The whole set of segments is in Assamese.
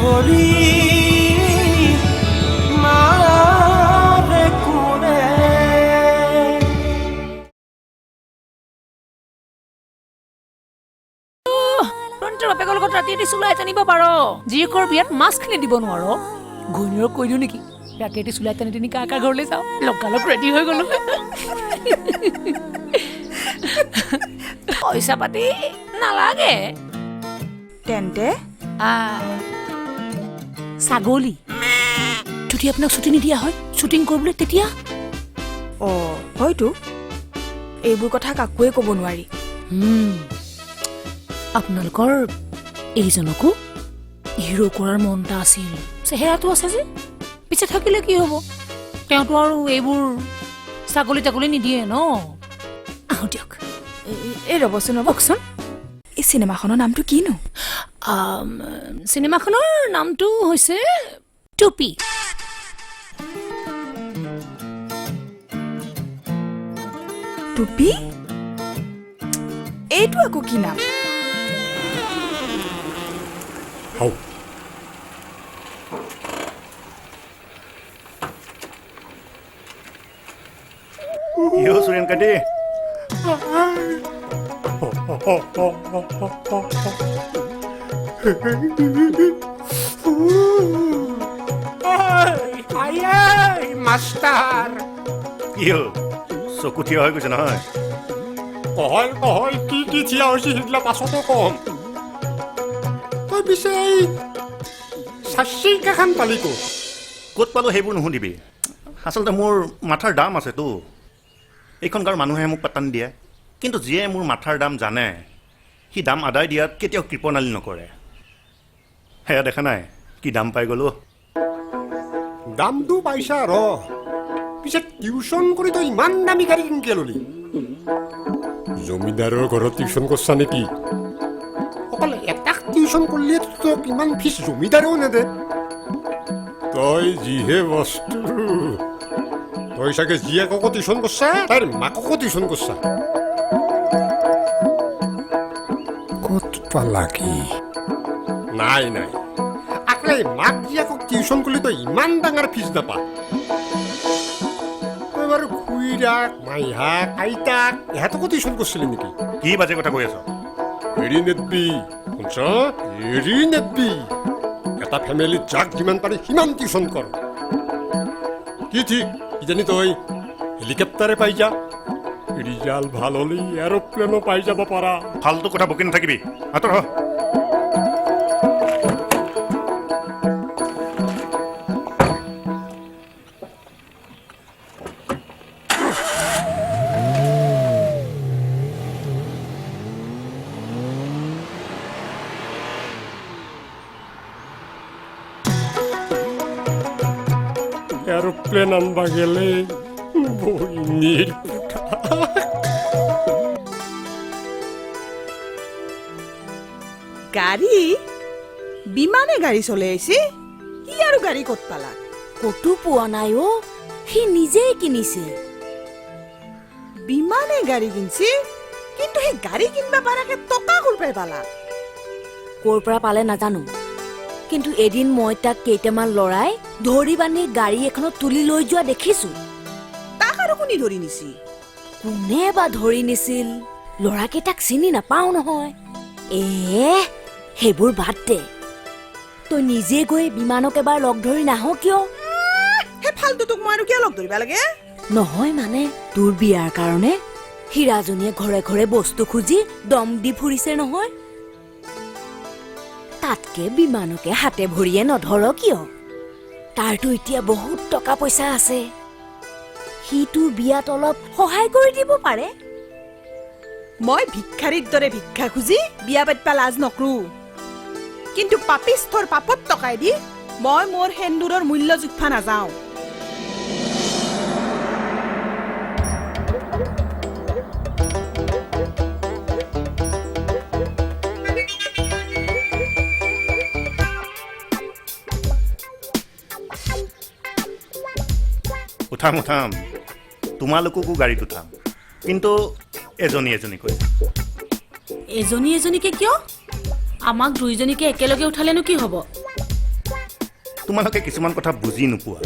ধৰি মাৰে কোনে বাপেকৰ লগত ৰাতি ৰাতি চুলাই টানিব পাৰ জীয়েকৰ বিয়াত মাছখিনি দিব নোৱাৰ ঘৈণীয়েৰক কৈ দিওঁ নেকি ৰাতি ৰাতি চুলাই টানি টানি কাৰ ঘৰলৈ যাওঁ লগালগ ৰেডি হৈ গলো পইচা পাতি নালাগে তেন্তে ছাগলী যদি আপোনাক ছুটি নিদিয়া হয় শ্বুটিং কৰিবলৈ তেতিয়া হয়তো এইবোৰ কথা কাকোৱে ক'ব নোৱাৰি আপোনালোকৰ এইজনকো হিৰো কৰাৰ মন এটা আছিল চেহেৰাটো আছে যে পিছে থাকিলে কি হ'ব তেওঁতো আৰু এইবোৰ ছাগলী তাগলী নিদিয়ে ন আহো দিয়ক এই ৰ'বচোন এই চিনেমাখনৰ নামটো কিনো চিনেমাখনৰ নামটো হৈছে টুপি টুপি এইটো আকৌ কি নাম Yo, Suryan Kadi. মাষ্টাৰ কি হ'ল চকু থিয় হৈ গৈছে নহয় কহয় কি থিয়া হৈছে সেইগিলা পাছতো কম তই পিছে এই চাচিকাখান পালি ক'ত পালোঁ সেইবোৰ নুশুনিবি আচলতে মোৰ মাথাৰ দাম আছেতো এইখন গাঁৱৰ মানুহে মোক পাত্তা নিদিয়ে কিন্তু যিয়ে মোৰ মাথাৰ দাম জানে সি দাম আদায় দিয়াত কেতিয়াও কৃপণালী নকৰে সেয়া দেখা নাই কি দাম পাই গ'লো দামটো পাইছা ৰ পিছে টিউচন কৰি তই ইমান দামী গাড়ী কিনকে ললি জমিদাৰৰ ঘৰত টিউচন কৰছা নেকি অকল এটাক টিউচন কৰিলে তোক ইমান ফিজ জমিদাৰেও নেদে তই যিহে বস্তু তই চাগে জীয়েককো টিউচন কৰছা তাইৰ মাককো টিউচন কৰছা ক'ত পালা কি নাই আকলে মাক জীয়েকক টিউচন কৰিলে তই ইমান ডাঙৰ ফিজ নাপা তই বাৰু খুৰীৰাক মাইহাক আইতাক ইহঁতকো টিউচন কৰিছিলি নেকি কি বাজে কথা কৈ আছ এৰি নেদবি শুনছ এৰি নেদবি এটা ফেমিলিত যাক যিমান পাৰি সিমান টিউচন কৰ কি ঠিক কিজানি তই হেলিকপ্টাৰে পাই যা ৰিজাল্ট ভাল হ'লে এৰোপ্লেনো পাই যাব পাৰা ফাল্টু কথা বকি নাথাকিবি আঁতৰ হ এৰোপ্লেন আনবা গেলে বইনিৰ গাড়ী বিমানে গাড়ী চলাই আহিছে কি আৰু গাড়ী ক'ত পালা ক'তো পোৱা নাই সি নিজেই কিনিছে বিমানে গাড়ী কিনছি কিন্তু সেই গাড়ী কিনবা পাৰাকে টকা ক'ৰ পৰাই পালা ক'ৰ পৰা পালে নাজানো কিন্তু এদিন মই তাক কেইটামান লৰাই ধৰি বান্ধি গাড়ী এখনত তুলি লৈ যোৱা দেখিছো তাক আৰু কোনে ধৰি নিছি কোনে বা ধৰি নিছিল লৰাকেইটাক চিনি নাপাও নহয় সেইবোৰ বাদ দে তই নিজে গৈ বিমানক এবাৰ লগ ধৰি নাহ কিয় সেই ফাল্টু তোক মই আৰু কিয় লগ ধৰিবা লাগে নহয় মানে তোৰ বিয়াৰ কাৰণে হীৰাজনীয়ে ঘৰে ঘৰে বস্তু খুজি দম দি ফুৰিছে নহয় তাতকে বিমানকে হাতে ভৰিয়ে নধৰ কিয় তাৰতো এতিয়া বহুত টকা পইচা আছে সি তোৰ বিয়াত অলপ সহায় কৰি দিব পাৰে মই ভিক্ষাৰীৰ দৰে ভিক্ষা খুজি বিয়া পাতিবা লাজ নকৰো কিন্তু পাপিষ্ঠৰ পাপত টকাই দি মই মোৰ সেন্দুৰৰ মূল্য জুখবা নাযাওঁ উঠাম তোমালোককো গাড়ীত উঠাম কিন্তু এজনীকৈ এজনীকে কিয় আমাক দুইজনীকে একেলগে উঠালেনো কি হ'ব তোমালোকে কিছুমান কথা বুজি নোপোৱা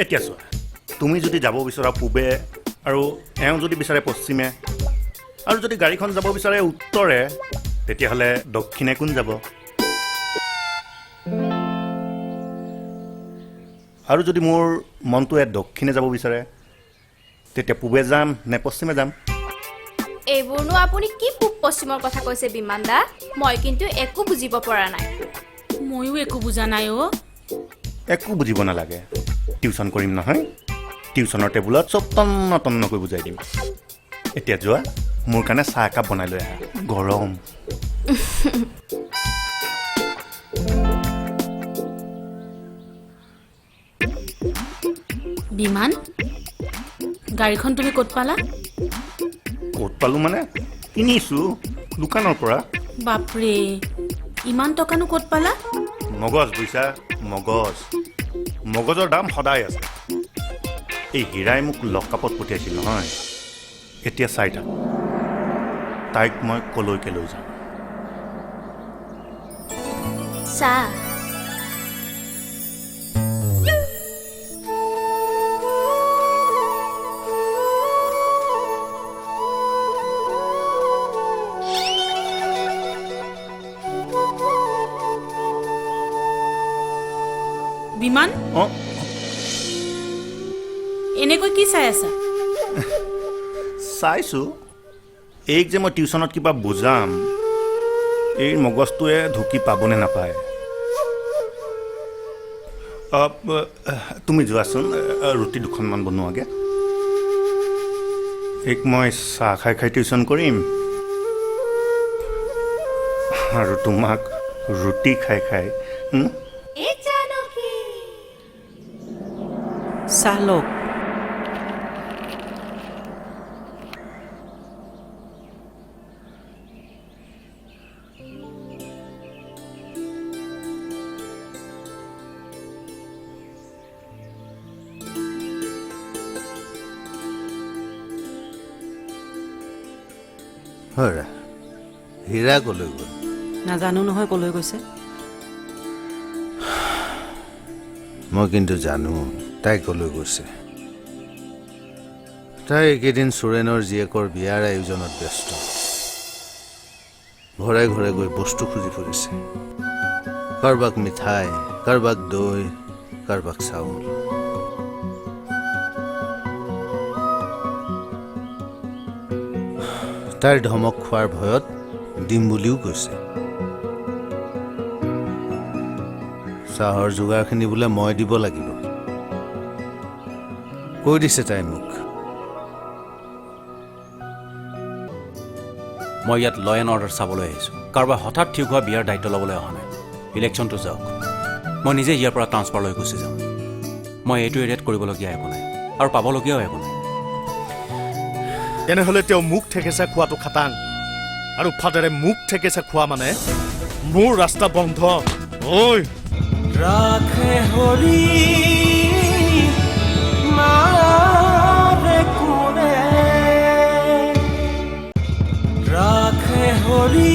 এতিয়া চোৱা তুমি যদি যাব বিচৰা পূবে আৰু এওঁ যদি বিচাৰে পশ্চিমে আৰু যদি গাড়ীখন যাব বিচাৰে উত্তৰে তেতিয়াহ'লে দক্ষিণে কোন যাব আৰু যদি মোৰ মনটোৱে দক্ষিণে যাব বিচাৰে তেতিয়া পূবে যাম নে পশ্চিমে যাম এইবোৰনো আপুনি কি পূব পশ্চিমৰ কথা কৈছে বিমান দা মই কিন্তু একো বুজিব পৰা নাই ময়ো একো বুজা নাই অ' একো বুজিব নালাগে টিউশ্যন কৰিম নহয় টিউশ্যনৰ টেবুলত চব তন্নকৈ বুজাই দিম এতিয়া যোৱা মোৰ কাৰণে চাহ একাপ বনাই লৈ আহা গৰম বিমান গাড়ীখন তুমি ক'ত পালা ক'ত পালোঁ মানে কিনিছোঁ দোকানৰ পৰা বাপৰে ইমান টকানো ক'ত পালা মগজ বুইছা মগজৰ দাম সদায় আছে এই হীৰাই মোক লকআপত পঠিয়াইছিল নহয় এতিয়া চাই থাক তাইক মই কলৈকে লৈ যাম চাহ বিমান অঁ এনেকৈ কি চাই আছা চাইছোঁ এইক যে মই টিউশ্যনত কিবা বুজাম এই মগজটোৱে ঢুকি পাবনে নাপায় তুমি যোৱাচোন ৰুটি দুখনমান বনোৱাগৈ এইক মই চাহ খাই টিউশ্যন কৰিম আৰু তোমাক ৰুটি খাই চাহ লওক হয় হীৰা কলৈ গ'ল নাজানো নহয় কলৈ গৈছে মই কিন্তু জানো তাই কলৈ গৈছে তাই এইকেইদিন সুৰেণৰ জীয়েকৰ বিয়াৰ আয়োজনত ব্যস্ত ঘৰে ঘৰে গৈ বস্তু খুজি ফুৰিছে কাৰোবাক মিঠাই কাৰোবাক দৈ কাৰোবাক চাউল তাইৰ ধমক খোৱাৰ ভয়ত দিম বুলিও কৈছে চাহৰ যোগাৰখিনি বোলে মই দিব লাগিব কৈ দিছে তাই মোক মই ইয়াত ল এণ্ড অৰ্ডাৰ চাবলৈ আহিছোঁ কাৰোবাৰ হঠাৎ ঠিক হোৱা বিয়াৰ দায়িত্ব ল'বলৈ অহা নাই ইলেকশ্যনটো যাওক মই নিজে ইয়াৰ পৰা ট্ৰান্সফাৰ লৈ গুচি যাম মই এইটো এৰিয়াত কৰিবলগীয়া একো নাই আৰু পাবলগীয়াও একো নাই তেনেহ'লে তেওঁ মোক ঠেকেচা খোৱাটো খাটাং আৰু ফাদাৰে মোক ঠেকেচা খোৱা মানে মোৰ ৰাস্তা বন্ধ ঐ ৰাখে হৰি মাৰে কোনে ৰাখে হৰি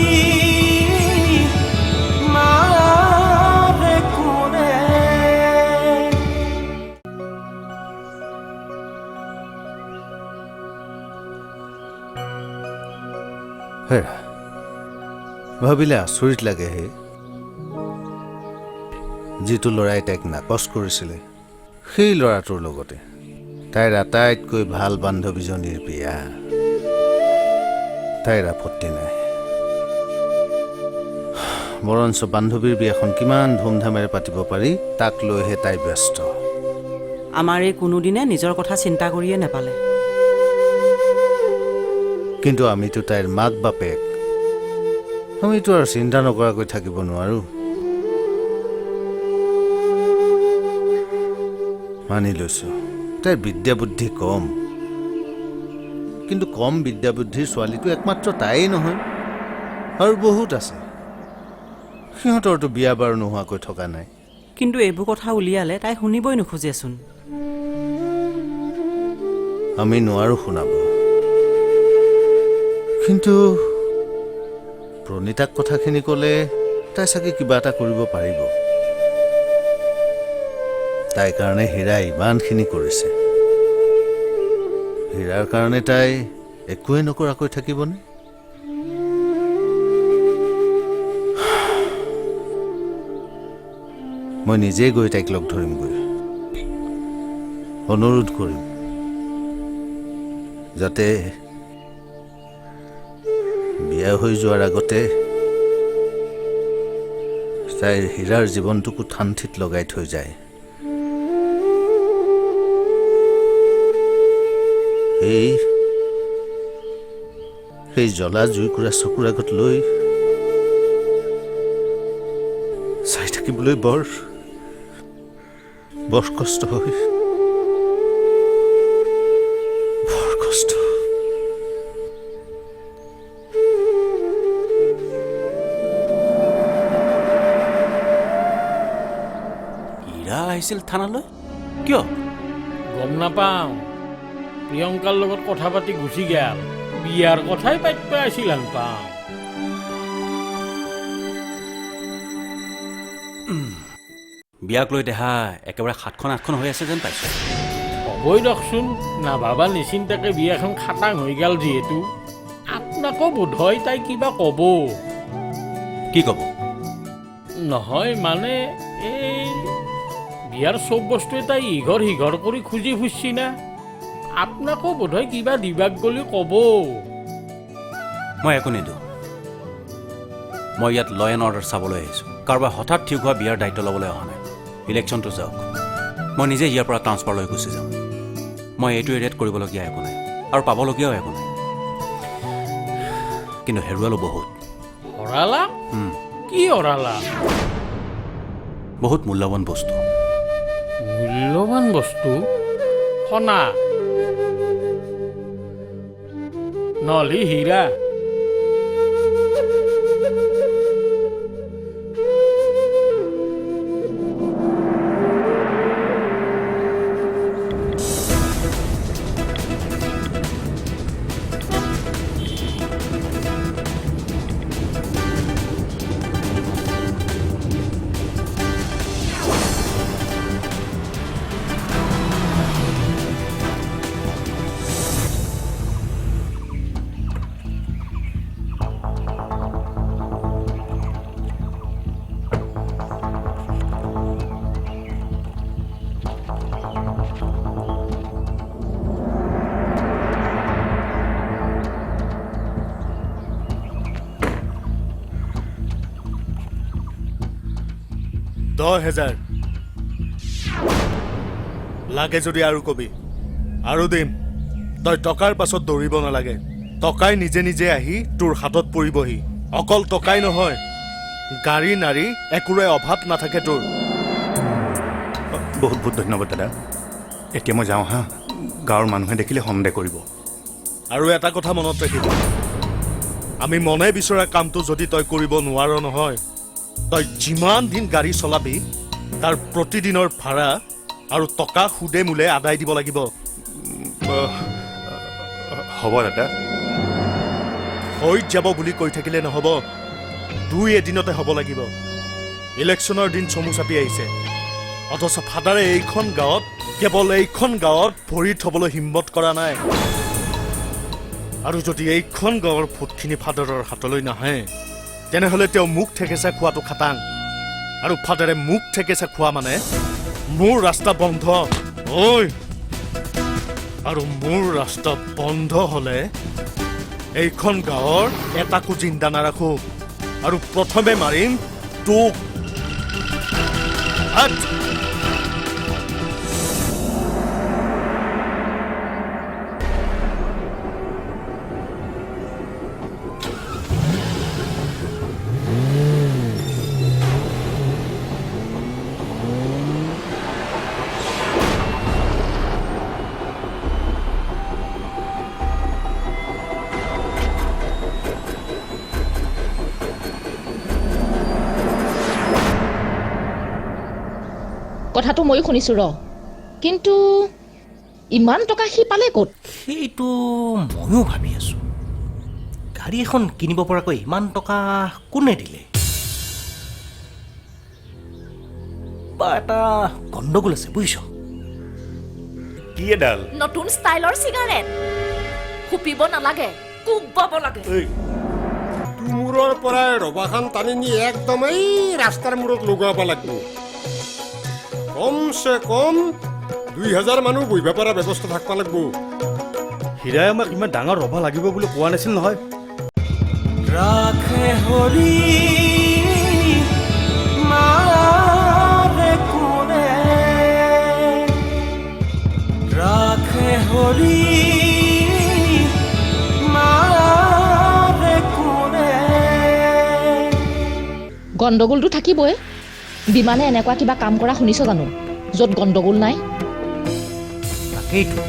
মাৰে কোনে হেৰা ভাবিলে আচৰিত লাগে হে যিটো ল'ৰাই তাইক নাকচ কৰিছিলে সেই ল'ৰাটোৰ লগতে তাইৰ আটাইতকৈ ভাল বান্ধৱীজনীৰ বিয়া তাইৰ আপত্তি নাই বৰঞ্চ বান্ধৱীৰ বিয়াখন কিমান ধুমধামেৰে পাতিব পাৰি তাক লৈহে তাই ব্যস্ত আমাৰ এই কোনোদিনে নিজৰ কথা চিন্তা কৰিয়ে নাপালে কিন্তু আমিতো তাইৰ মাক বাপেক আমিতো আৰু চিন্তা নকৰাকৈ থাকিব নোৱাৰোঁ মানি লৈছোঁ তাইৰ বিদ্যা বুদ্ধি কম কিন্তু কম বিদ্যা বুদ্ধিৰ ছোৱালীটো একমাত্ৰ তাইয়েই নহয় আৰু বহুত আছে সিহঁতৰতো বিয়া বাৰু নোহোৱাকৈ থকা নাই কিন্তু এইবোৰ কথা উলিয়ালে তাই শুনিবই নোখোজেচোন আমি নোৱাৰোঁ শুনাব কিন্তু প্ৰণীতাক কথাখিনি ক'লে তাই চাগে কিবা এটা কৰিব পাৰিব তাইৰ কাৰণে হীৰা ইমানখিনি কৰিছে, হীৰাৰ কাৰণে তাই একোৱে নকৰাকৈ থাকিবনে? মই নিজেই গৈ তাইক লগ ধৰিমগৈ, অনুৰোধ কৰিম যাতে বিয়া হৈ যোৱাৰ আগতে তাইৰ হীৰাৰ জীৱনটোকো ঠাণ্ঠিত লগাই থৈ যায়। সেই জ্বলা জুইকুৰা চকুৰ আগত লৈ চাই থাকিবলৈ বৰ কষ্ট হয়, বৰ কষ্ট। হীৰা আহিছিল থানালৈ কিয়? গম নাপাওঁ, প্ৰিয়ংকাৰ লগত কথা পাতি গুচি গেল, বিয়াৰ কথাই পাতিব আছিল হেন পাওঁ। বিয়াক লৈ দেহা একেবাৰে 7খন-8খন হৈ আছে যেন পাইছোঁ। হ'বই দিয়কচোন, নাভাবা নিচিন্তাকে বিয়াখন খাটাং হৈ গেল যিহেতু। আপোনাকো বোধহয় তাই কিবা ক'ব। কি ক'ব? নহয় মানে এই বিয়াৰ চব বস্তুৱে তাই ইঘৰ সিঘৰ কৰি খুজি ফুৰছি না, আপোনাকো বোধহয় কিবা দিবাক গলি ক'ব। মই একো নিদিওঁ। মই ইয়াত ল এণ্ড অৰ্ডাৰ চাবলৈ আহিছোঁ, কাৰোবাৰ হঠাৎ ঠিক হোৱা বিয়াৰ দায়িত্ব ল'বলৈ অহা নাই। ইলেকশ্যনটো যাওক, মই নিজে ইয়াৰ পৰা ট্ৰান্সফাৰ লৈ গুচি যাম। মই এইটো এৰিয়াত কৰিবলগীয়া একো নাই আৰু পাবলগীয়াও একো নাই, কিন্তু হেৰুৱালোঁ বহুত। হৰালা? কি হৰালা? বহুত মূল্যৱান বস্তু। মূল্যৱান বস্তু? সোণা নহ'লে হীৰা? লাগে যদি আৰু কবি, আৰু দিম। তই টকাৰ পাছত দৌৰিব নালাগে, টকাই নিজে নিজে আহি তোৰ হাতত পৰিবহি। অকল টকাই নহয়, গাড়ী নাৰী একোৰে অভাৱ নাথাকে তোৰ। বহুত বহুত ধন্যবাদ দাদা। এতিয়া মই যাওঁ হা, গাঁৱৰ মানুহে দেখিলে সন্দেহ কৰিব। আৰু এটা কথা মনত ৰাখিবি, আমি মনে বিচৰা কামটো যদি তই কৰিব নোৱাৰ নহয়, তই যিমান দিন গাড়ী চলাবি তাৰ প্ৰতিদিনৰ ভাড়া আৰু টকা সুদে মূলে আদায় দিব লাগিব। হ'ব দাদা। হৈ যাব বুলি কৈ থাকিলে নহ'ব, 2 এদিনতে হ'ব লাগিব। ইলেকশ্যনৰ দিন চমু চাপি আহিছে, অথচ ফাদাৰে এইখন গাঁৱত, কেৱল এইখন গাঁৱত ভৰি থ'বলৈ হিম্মত কৰা নাই। আৰু যদি এইখন গাঁৱৰ ভোটখিনি ফাদাৰৰ হাতলৈ নাহে, তেনেহ'লে তেওঁ মুখ ঠেকেচা খোৱাটো খাটাং। আৰু ফাদাৰে মুখ ঠেকেচা খোৱা মানে মোৰ ৰাস্তা বন্ধ। ঐ, আৰু মোৰ ৰাস্তা বন্ধ হ'লে এইখন গাঁৱৰ এটাকো জিন্দা নাৰাখো, আৰু প্ৰথমে মাৰিম তোক। কথাটো ময়ো শুনিছোঁ ৰ, কিন্তু ইমান টকা সি পালে ক'ত? সেইটো ময়ো ভাবি আছোঁ। গাড়ী এখন কিনিব পৰাকৈ ইমান টকা কোনে দিলে? কিবা এটা গণ্ডগোল আছে বুজিছ। কি এডাল নতুন ষ্টাইলৰ চিগাৰেট খুপিব নালাগে, কোবাব লাগে। মূৰৰ পৰাই ৰবাখান টানি নি একদমেই ৰাস্তাৰ মূৰত লগাব লাগিব। কমচে কম 2000 মানুহ বহিব পৰা ব্যৱস্থা থাকিব লাগিব। হীৰাই আমাক ইমান ডাঙৰ ৰভা লাগিব বুলি কোৱা নাছিল নহয়। ৰাখে হৰি মাৰে কোনে ৰাখে হৰি মাৰে কোনে গণ্ডগোলটো থাকিবই। বিমানে এনেকুৱা কিবা কাম কৰা শুনিছ জানো য'ত গণ্ডগোল নাই? তাকেইতো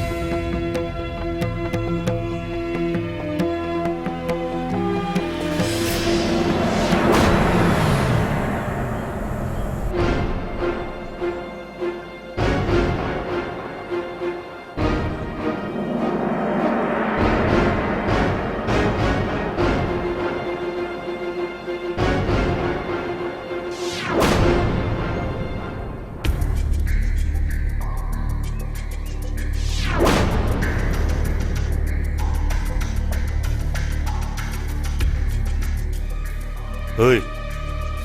ঐ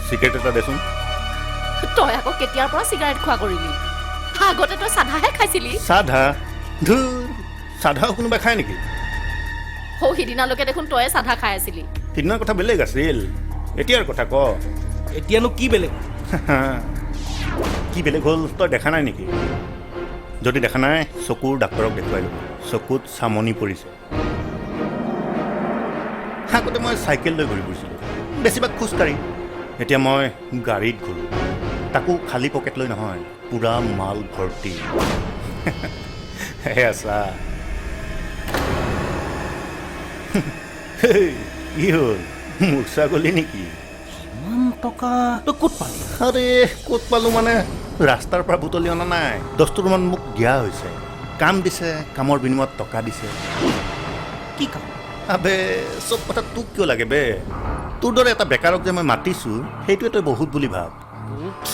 চিগাৰেট এটা দেচোন। তই আকৌ কেতিয়াৰ পৰা চিগাৰেট খোৱা কৰিলি? আগতে তই চাধাহে খাইছিলি। চাধা ধুৰ চাধাও কোনোবাই খায় নেকি? সৌ সিদিনালৈকে দেখোন তয়ে চাধা খাই আছিলি। সিদিনাৰ কথা বেলেগ আছিল, এতিয়াৰ কথা ক। এতিয়ানো কি বেলেগ? কি বেলেগ হ'ল তই দেখা নাই নেকি? যদি দেখা নাই চকুৰ ডাক্তৰক দেখুৱাই ল'ব। চকুত চামনি পৰিছে। আগতে মই চাইকেল লৈ ঘূৰি ফুৰিছিলোঁ, বেছিভাগ খোজকাঢ়ি। এতিয়া মই গাড়ীত ঘূৰোঁ, তাকো খালী পকেট লৈ নহয়, পূৰা মাল ভৰ্তি। হে আছা কি হ'ল মূৰ্ছা গলি নেকি? ইমান টকা তই ক'ত পালি? আৰে ক'ত পালোঁ মানে ৰাস্তাৰ পৰা বুটলি অনা নাই। 10 মান মোক দিয়া হৈছে, কাম দিছে, কামৰ বিনিময়ত টকা দিছে। কি কাম? আবে চব কথা তোক কিয় লাগে বে? তোৰ দৰে এটা বেকাৰক যে মই মাতিছোঁ সেইটোৱে তই বহুত বুলি ভাব।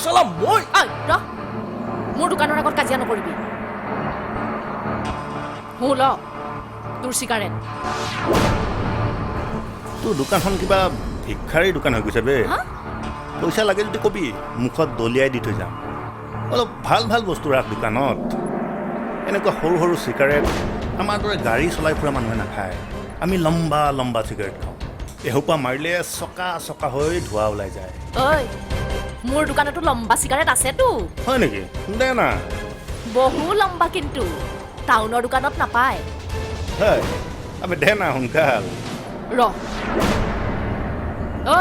চালা মই ঐ ৰ, মোৰ দোকানৰ আগত কাজিয়া নকৰিবি। হু ল তোৰ চিগাৰেট। তোৰ দোকানখন কিবা ভিক্ষাৰীৰ দোকান হৈ গৈছে বে। পইচা লাগে যদি কবি, মুখত দলিয়াই দি থৈ যাম। অলপ ভাল ভাল বস্তু ৰাখ দোকানত। এনেকুৱা সৰু সৰু চিগাৰেট আমাৰ দৰে গাড়ী চলাই ফুৰা মানুহে নাখায়। আমি লম্বা লম্বা চিগাৰেট খাওঁ। এসোপা মাৰিলে চকা চকা হৈ ধোঁৱা ওলাই যায়। ঐ মোৰ দোকানতো লম্বা চিগাৰেট আছেতো। হয় নেকি? দে না। বহু লম্বা, কিন্তু টাউনৰ দোকানত নাপায়। হয় আবে দে না সোনকাল। ৰ ঐ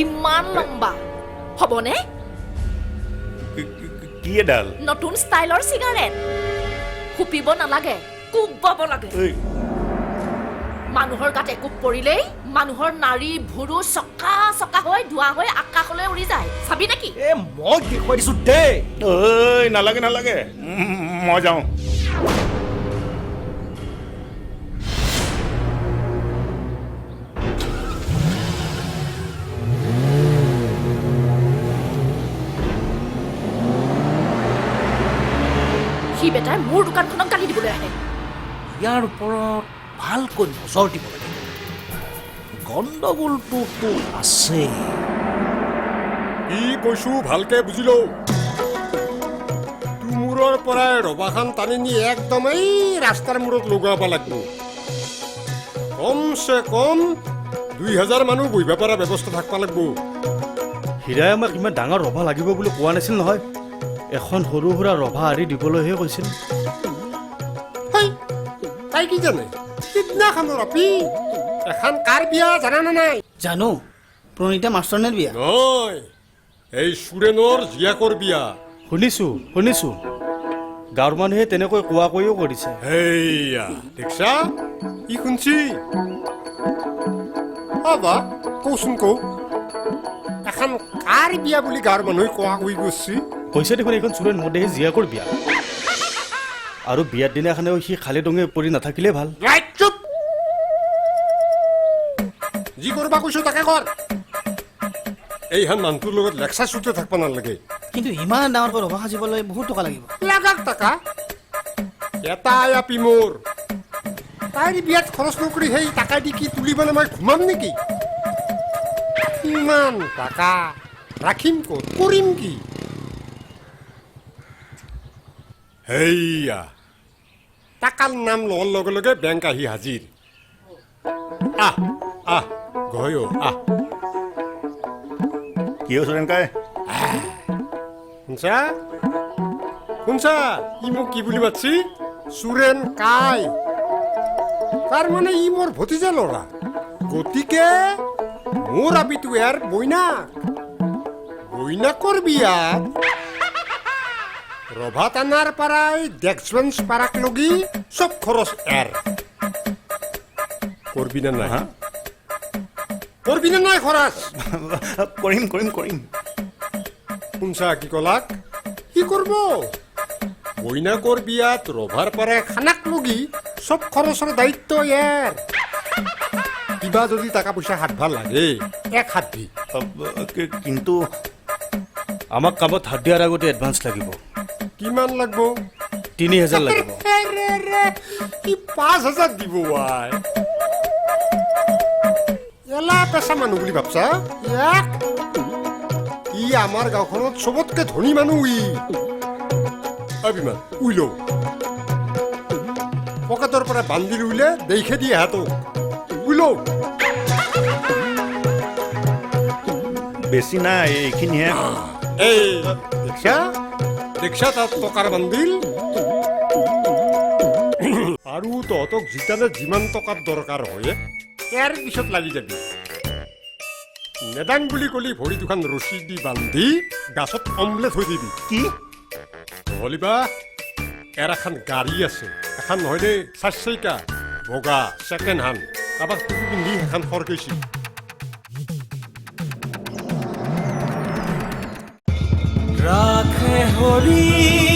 ইমান লম্বা হ'বনে? কি এডাল নতুন ষ্টাইলৰ চিগাৰেট খুপিব নালাগে, কোবাব লাগে। মানুহৰ গাত একোপ পৰিলেই মানুহৰ নাৰী ভুৰু চকা চকা হৈ ধোঁৱা হৈ আকাশলৈ উৰি যায়। চাবি নেকি? এ মই দেখুৱাই দিছো দে। ঐ নালাগে নালাগে, মই যাওঁ। সি বেটাই মোৰ দোকানখনক গালি দিবলৈ আহে। ইয়াৰ ওপৰত ভালকৈ নজৰ দিব লাগে। গণ্ডগোলটোতো আছে। কি কৈছো ভালকে বুজি লওঁ। মূৰৰ পৰাই ৰবাখান টানি নি একদমেই ৰাস্তাৰ মূৰত লগাব লাগিব। কমচে কম 2000 মানুহ বহিব পৰা ব্যৱস্থা থাকিব লাগিব। হীৰাই আমাক ইমান ডাঙৰ ৰভা লাগিব বুলি কোৱা নাছিল নহয়। এখন সৰু সুৰা ৰভা আৰি দিবলৈহে কৈছিল। তাই কি জানে? সিদিনাখনৰ আপি এখন কাৰ বিয়া জানা নে নাই? জানো, প্ৰণীতা মাষ্টৰনীৰ বিয়া। নহয়, এই সুৰেনৰ জীয়াকৰ বিয়া। শুনিছো শুনিছো, গাঁৱৰ মানুহে তেনেকৈ কোৱা কৈও কৰিছে। হেইয়া দেখছা, ই শুনছি। বা কওচোন কওঁ, এখন কাৰ বিয়া বুলি গাঁৱৰ মানুহে কোৱা কৈ গৈছে? কৈছে দেখোন এইখন চুৰেণ মদেহী জীয়াকৰ বিয়া। আৰু বিয়াৰ দিনাখনেও সি খালে ডঙে পৰি নাথাকিলে ভাল। যি কৰবা কৈছো তাকে কৰ। এইহান মানুহটোৰ লগত লেকচাৰ চুটে থাকিব নালাগে। কিন্তু ইমান ডাঙৰকৈ ৰভা সাজিবলৈ বহুত টকা লাগিব লাগাক টকা এটা আপি মোৰ তাইৰ বিয়াত খৰচ নকৰি সেই টাকা দি কি তুলিবলৈ মই ঘুমাম নেকি ইমান টকা ৰাখিম ক'ত কৰিম কি হেইয়া টাকাৰ নাম লোৱাৰ লগে লগে বেংক আহি হাজিৰ আহ আহ গয় আহ কি হৈছে ৰেংকাই শুনছা শুনছা ই মোক কি বুলি মাতছি চুৰেন কাই তাৰ মানে ই মোৰ ভতিজা ল'ৰা গতিকে মোৰ আপিটো ইয়াৰ বইনাকৰ বিয়াত ৰভা টানাৰ পৰাই ডেক্সবেঞ্চ পাৰাক লগি চব খৰচ এৰ কৰবি না নাই কৰবি না নাই খৰচ কৰিম কৰিম কৰিম শুনছা কি কলাক কি কৰব বইনাকৰ বিয়াত ৰভাৰ পৰাই খানাক লগি চব খৰচৰ দায়িত্ব ইয়াৰ কিবা যদি টকা পইচা হাত ভাল লাগে এক হাত দি কিন্তু আমাক কামত হাত দিয়াৰ আগতে এডভান্স লাগিব কিমান লাগব 3000 লাগিব কি 5000 দিব আই এলা পেছা মানুহ বুলি ভাবছা ই আমাৰ গাঁওখনত চবতকে ধনী মানুহ অভিমান উইল পকেটৰ পৰা বান্দিল উইলে দেখে দিয়ে হাতক উইল বেছি নাই এইখিনিহে এই দেখছা তাত টকাৰ বান্দিল আৰু তহঁতক জিতালে যিমান টকাৰ দৰকাৰ হয় ইয়াৰ পিছত লাগি যাবি নেদাং বুলি কলি ভৰি দুখন ৰছী দি বান্ধি গাছত অমলেট হৈ দিবি কি নহ'লিবা ইয়াৰ এখন গাড়ী আছে এখন নহয় দেই 4 চকীয়া বগা ছেকেণ্ড হেণ্ড কাৰোবাক টুপি পিন্ধি এখন সৰকাইছি ৰাখে হৰি